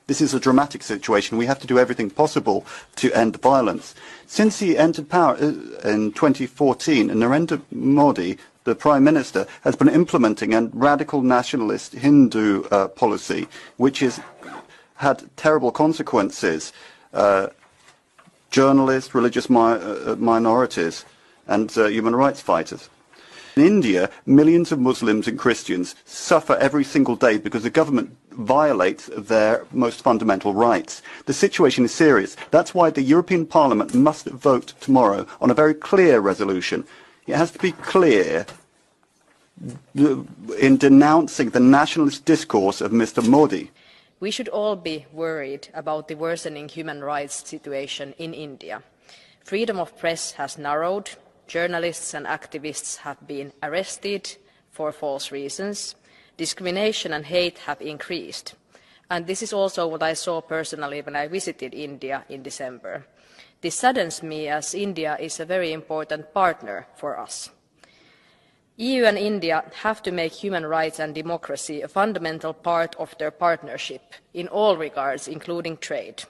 This is a dramatic situation. We have to do everything possible to end the violence. Since he entered power in 2014, Narendra Modi, the Prime Minister, has been implementing a radical nationalist Hindu policy, which has had terrible consequences. Journalists, religious minorities, and human rights fighters. In India, millions of Muslims and Christians suffer every single day because the government violates their most fundamental rights. The situation is serious. That's why the European Parliament must vote tomorrow on a very clear resolution. It has to be clear in denouncing the nationalist discourse of Mr. Modi. We should all be worried about the worsening human rights situation in India. Freedom of press has narrowed. Journalists and activists have been arrested for false reasons. Discrimination and hate have increased. And this is also what I saw personally when I visited India in December. This saddens me as India is a very important partner for us. EU and India have to make human rights and democracy a fundamental part of their partnership in all regards, including trade.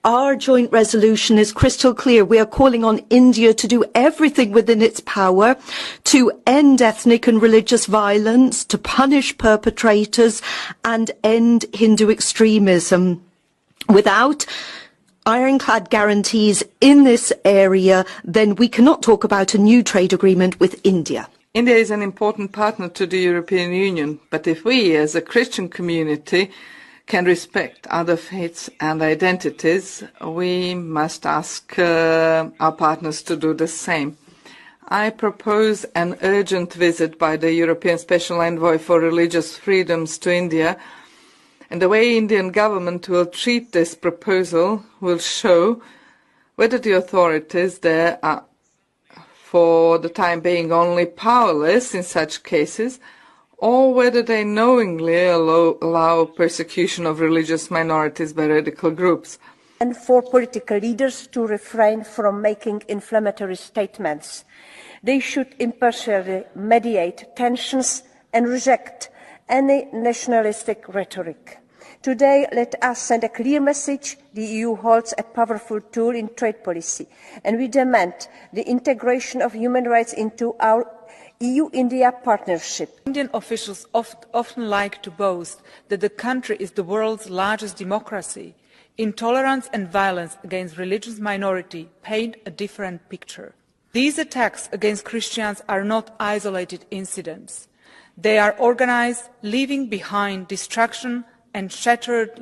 Our joint resolution is crystal clear. We are calling on India to do everything within its power to end ethnic and religious violence, to punish perpetrators and end Hindu extremism. Without ironclad guarantees in this area, then we cannot talk about a new trade agreement with India. India is an important partner to the European Union, but if we as a Christian community can respect other faiths and identities, we must ask our partners to do the same. I propose an urgent visit by the European Special Envoy for Religious Freedoms to India, and the way Indian government will treat this proposal will show whether the authorities there are for the time being only powerless in such cases, or whether they knowingly allow persecution of religious minorities by radical groups. And for political leaders to refrain from making inflammatory statements. They should impartially mediate tensions and reject any nationalistic rhetoric. Today, let us send a clear message. The EU holds a powerful tool in trade policy, and we demand the integration of human rights into our EU-India partnership. Indian officials often like to boast that the country is the world's largest democracy. Intolerance and violence against religious minority paint a different picture. These attacks against Christians are not isolated incidents. They are organized, leaving behind destruction and shattered